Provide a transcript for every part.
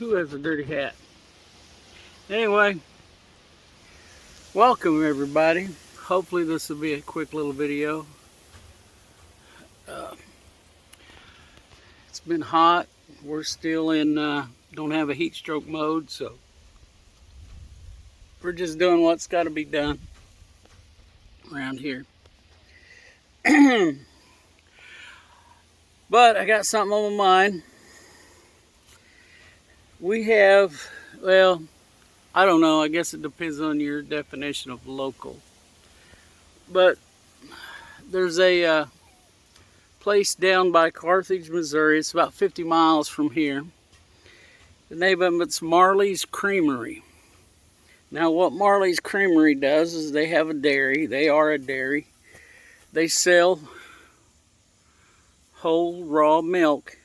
Who has a dirty hat? Anyway, welcome everybody. Hopefully this will be a quick little video. It's been hot. We're still in, don't have a heat stroke mode, so we're just doing what's got to be done around here. But I got something on my mind. We have, well, I don't know, I guess it depends on your definition of local. But there's a place down by Carthage, Missouri. It's about 50 miles from here. The name of it's Marlees Creamery. Now what Marlees Creamery does is they have a dairy. They are a dairy. They sell whole raw milk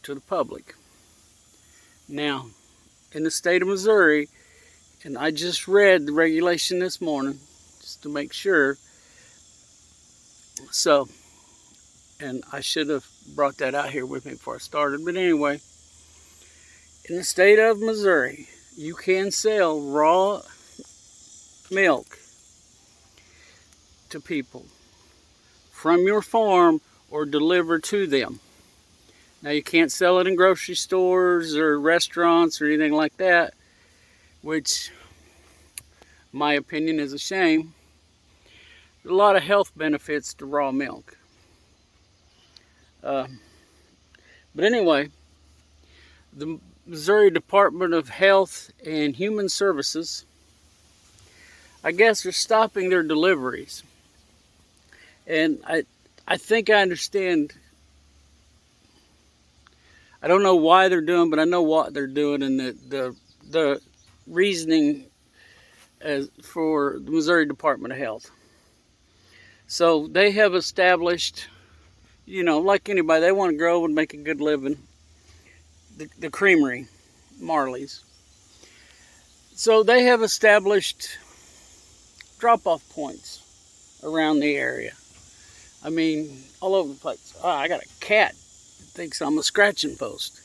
to the public. Now, in the state of Missouri, and I just read the regulation this morning just to make sure. So, and I should have brought that out here with me before I started. But anyway, in the state of Missouri, you can sell raw milk to people from your farm or deliver to them. Now you can't sell it in grocery stores or restaurants or anything like that, which, in my opinion, is a shame. There's a lot of health benefits to raw milk. But anyway, the Missouri Department of Health and Human Services, I guess, are stopping their deliveries. And I think I understand. I don't know why they're doing, but I know what they're doing, and the reasoning for the Missouri Department of Health. So they have established, you know, like anybody, they want to grow and make a good living. The Creamery, Marlees. So they have established drop-off points around the area. I mean, all over the place. Oh, I got a cat that thinks I'm a scratching post.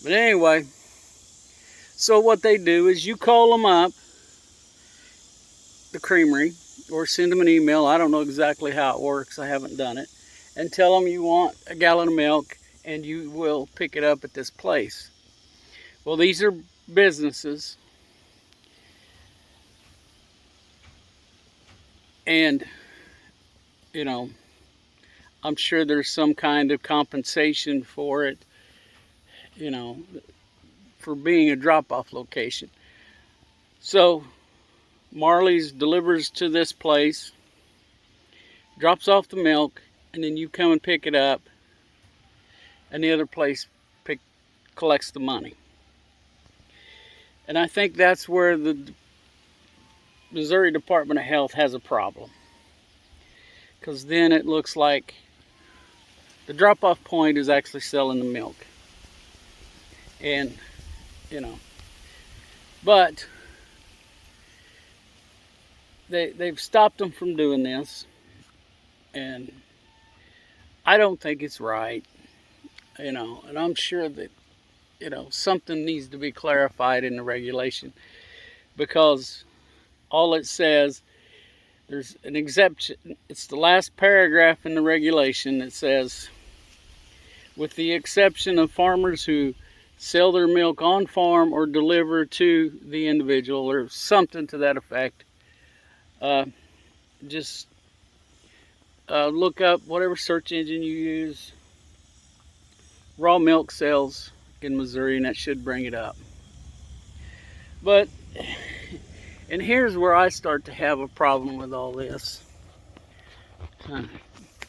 But anyway, so what they do is you call them up, the Creamery, or send them an email. I don't know exactly how it works. I haven't done it. And tell them you want a gallon of milk and you will pick it up at this place. Well, these are businesses. And, you know, I'm sure there's some kind of compensation for it, you know, for being a drop-off location. So Marlees delivers to this place, drops off the milk, and then you come and pick it up, and the other place collects the money. And I think that's where the Missouri Department of Health has a problem, because then it looks like the drop-off point is actually selling the milk. And, you know, but they've stopped them from doing this, and I don't think it's right, you know, and I'm sure that, you know, something needs to be clarified in the regulation, because all it says, there's an exception. It's the last paragraph in the regulation that says, with the exception of farmers who sell their milk on farm or deliver to the individual, or something to that effect. Just look up whatever search engine you use, raw milk sales in Missouri, and that should bring it up. But, and here's where I start to have a problem with all this.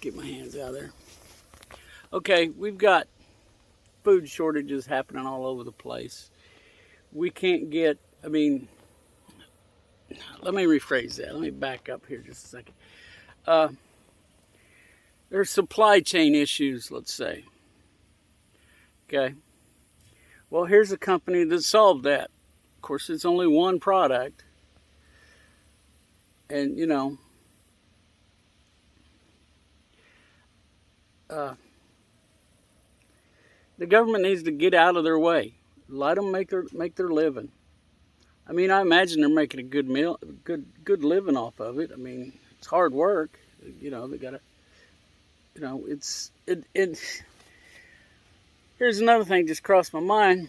Get my hands out of there. Okay, we've got food shortages happening all over the place. We can't get, I mean, let me rephrase that. Let me back up here just a second. There's supply chain issues, let's say. Okay. Well, here's a company that solved that. Of course, it's only one product. And, you know, The government needs to get out of their way. Let them make their living. I mean, I imagine they're making a good living off of it. I mean, it's hard work. You know, they gotta. You know, it. Here's another thing just crossed my mind.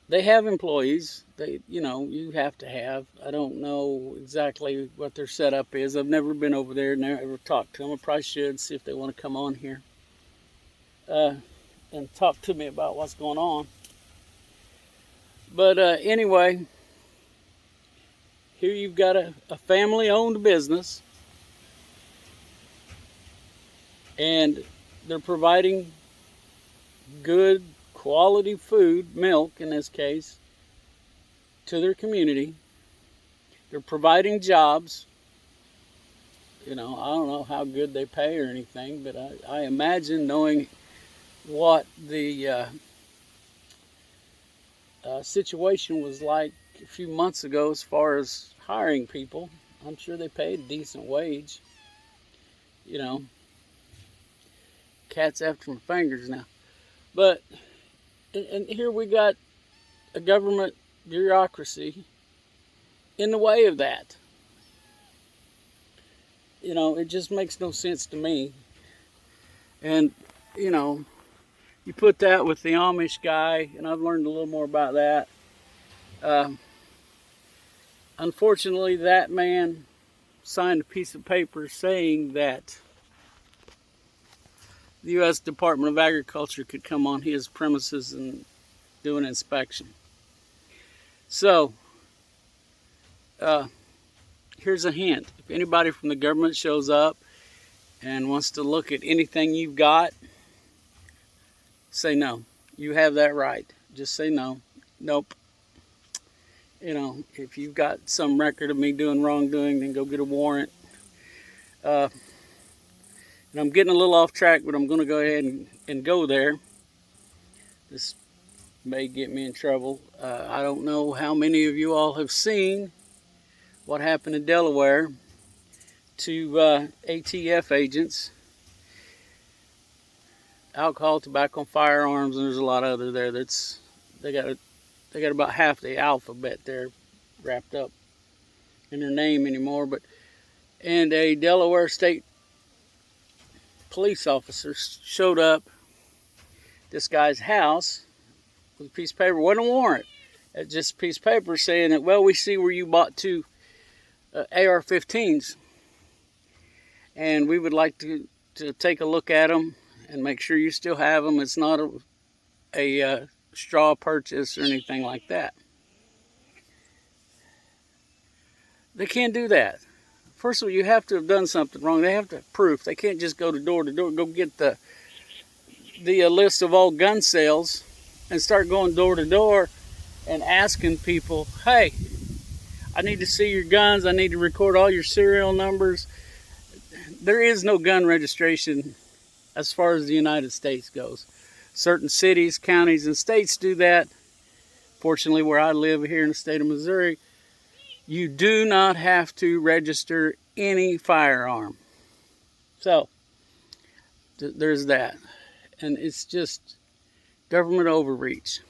They have employees. You have to have. I don't know exactly what their setup is. I've never been over there, never talked to them. I probably should see if they want to come on here and talk to me about what's going on. But anyway, here you've got a family-owned business, and they're providing good quality food, milk in this case, to their community. They're providing jobs. You know, I don't know how good they pay or anything, but I imagine, knowing what the situation was like a few months ago as far as hiring people, I'm sure they paid a decent wage. You know, cat's after my fingers now. But, and here we got a government bureaucracy in the way of that. You know, it just makes no sense to me. And, you know, you put that with the Amish guy, and I've learned a little more about that. Unfortunately, that man signed a piece of paper saying that the U.S. Department of Agriculture could come on his premises and do an inspection. So, here's a hint. If anybody from the government shows up and wants to look at anything you've got, say no. You have that right. Just say no. Nope. You know, if you've got some record of me doing wrongdoing, then go get a warrant. And I'm getting a little off track, but I'm going to go ahead and go there. This may get me in trouble. I don't know how many of you all have seen what happened in Delaware to ATF agents. Alcohol, tobacco, firearms, and there's a lot of other there. They got about half the alphabet there wrapped up in their name anymore. And a Delaware state police officer showed up at this guy's house with a piece of paper. It wasn't a warrant. It's just a piece of paper saying that, well, we see where you bought two AR-15s, and we would like to take a look at them and make sure you still have them. It's not a straw purchase or anything like that. They can't do that. First of all, you have to have done something wrong. They have to have proof. They can't just go to door, go get the list of all gun sales and start going door to door and asking people, hey, I need to see your guns. I need to record all your serial numbers. There is no gun registration as far as the United States goes. Certain cities, counties, and states do that. Fortunately, where I live here in the state of Missouri, you do not have to register any firearm. So, there's that. And it's just government overreach.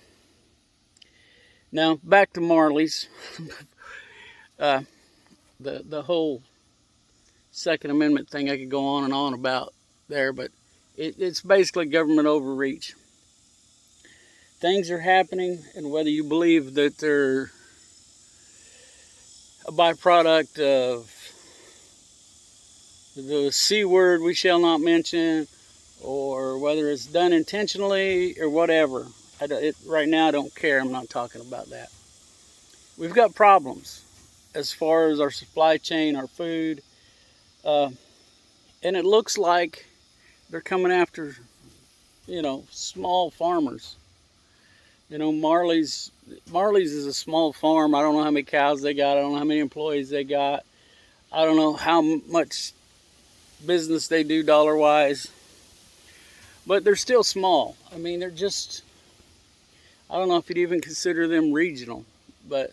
Now, back to Marlees. The whole Second Amendment thing I could go on and on about there, but it's basically government overreach. Things are happening, and whether you believe that they're a byproduct of the C word we shall not mention, or whether it's done intentionally or whatever, right now I don't care. I'm not talking about that. We've got problems as far as our supply chain, our food, and it looks like they're coming after, small farmers. Marlees is a small farm. I don't know how many cows they got. I don't know how many employees they got. I don't know how much business they do dollar-wise. But they're still small. I mean, they're just, I don't know if you'd even consider them regional. But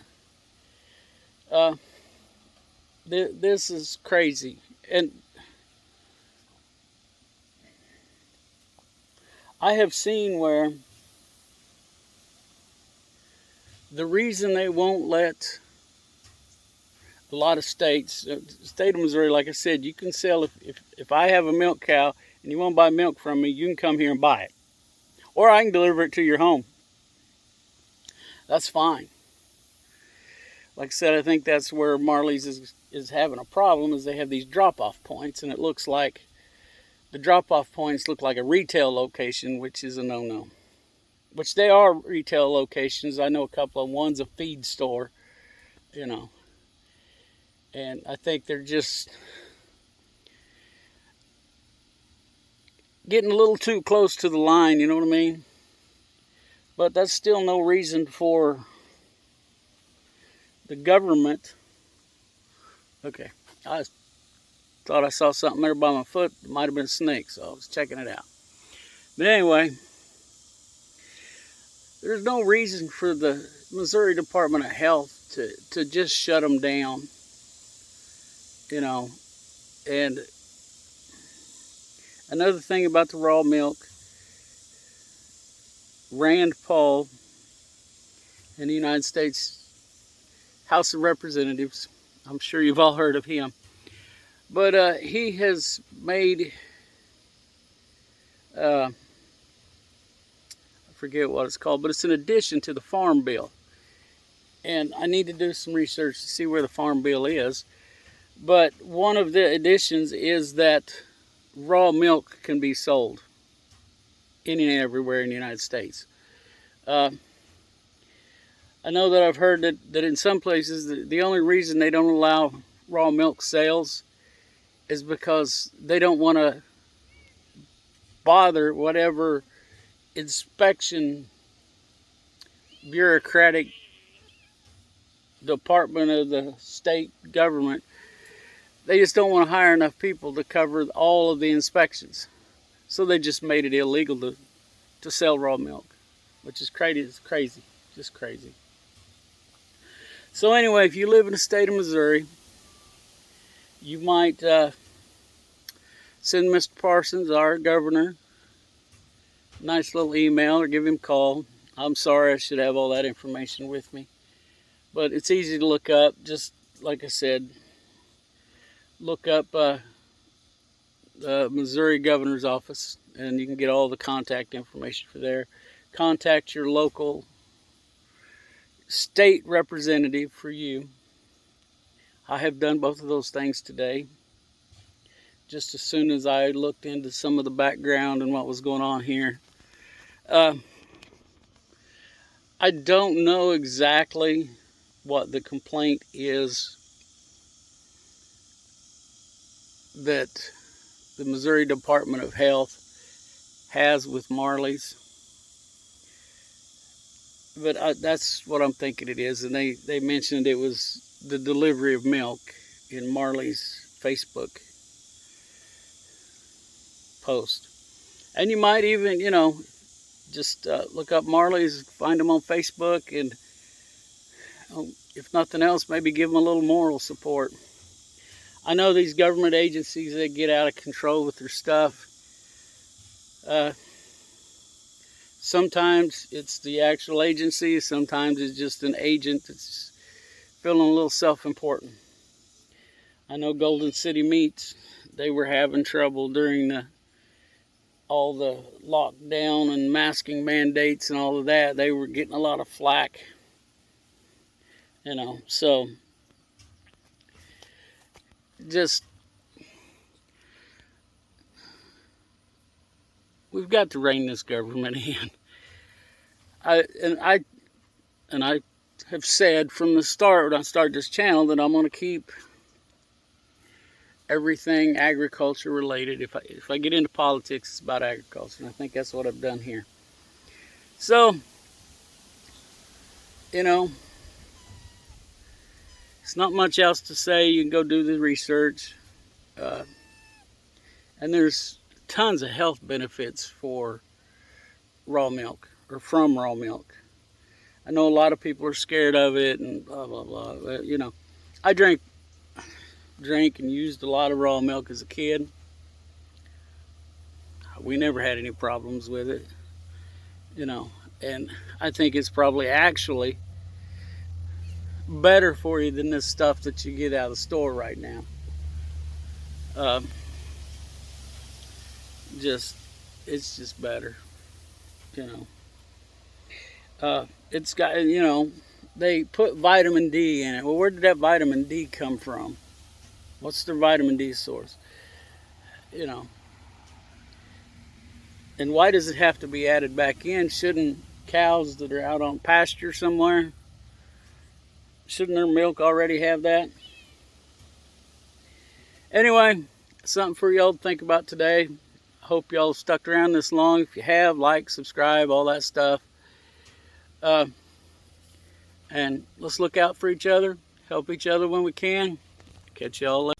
this is crazy. And I have seen where the reason they won't let a lot of states, state of Missouri, like I said, you can sell, if I have a milk cow and you want to buy milk from me, you can come here and buy it. Or I can deliver it to your home. That's fine. Like I said, I think that's where Marlees is having a problem, is they have these drop-off points, and it looks like the drop-off points look like a retail location, which is a no-no. Which they are retail locations. I know a couple of them. One's a feed store, you know. And I think they're just getting a little too close to the line, you know what I mean? But that's still no reason for the government. Okay, I thought I saw something there by my foot. It might have been a snake, so I was checking it out. But anyway, there's no reason for the Missouri Department of Health to just shut them down, you know. And another thing about the raw milk, Rand Paul in the United States House of Representatives, I'm sure you've all heard of him, but he has made, I forget what it's called, but it's an addition to the Farm Bill. And I need to do some research to see where the Farm Bill is. But one of the additions is that raw milk can be sold any and everywhere in the United States. I know that I've heard that in some places the only reason they don't allow raw milk sales is because they don't want to bother whatever inspection bureaucratic department of the state government. They just don't want to hire enough people to cover all of the inspections. So they just made it illegal to sell raw milk, which is crazy. It's crazy, just crazy. So anyway, if you live in the state of Missouri, you might send Mr. Parsons, our governor, a nice little email or give him a call. I'm sorry I should have all that information with me. But it's easy to look up. Just like I said, look up the Missouri Governor's Office, and you can get all the contact information for there. Contact your local state representative for you. I have done both of those things today. Just as soon as I looked into some of the background and what was going on here. I don't know exactly what the complaint is that the Missouri Department of Health has with Marlees. But that's what I'm thinking it is. And they mentioned it was the delivery of milk in Marlees' Facebook post. And you might even, just look up Marlees, find them on Facebook, and if nothing else, maybe give them a little moral support. I know these government agencies, they get out of control with their stuff. Sometimes it's the actual agency, sometimes it's just an agent that's feeling a little self-important. I know Golden City Meats, they were having trouble during all the lockdown and masking mandates and all of that. They were getting a lot of flack, so just, we've got to rein this government in. I have said from the start when I started this channel that I'm going to keep everything agriculture related. If I get into politics, it's about agriculture, and I think that's what I've done here. So, it's not much else to say. You can go do the research, and there's tons of health benefits for raw milk, or from raw milk. I know a lot of people are scared of it and blah blah blah. But, I drank and used a lot of raw milk as a kid. I We never had any problems with it, you know. And I think it's probably actually better for you than this stuff that you get out of the store right now. It's just better, you know. It's got, you know, they put vitamin D in it. Well, where did that vitamin D come from? What's their vitamin D source? You know, and why does it have to be added back in? Shouldn't cows that are out on pasture somewhere, shouldn't their milk already have that? Anyway, something for y'all to think about today. Hope y'all stuck around this long. If you have, like, subscribe, all that stuff. And let's look out for each other, help each other when we can. Catch y'all later.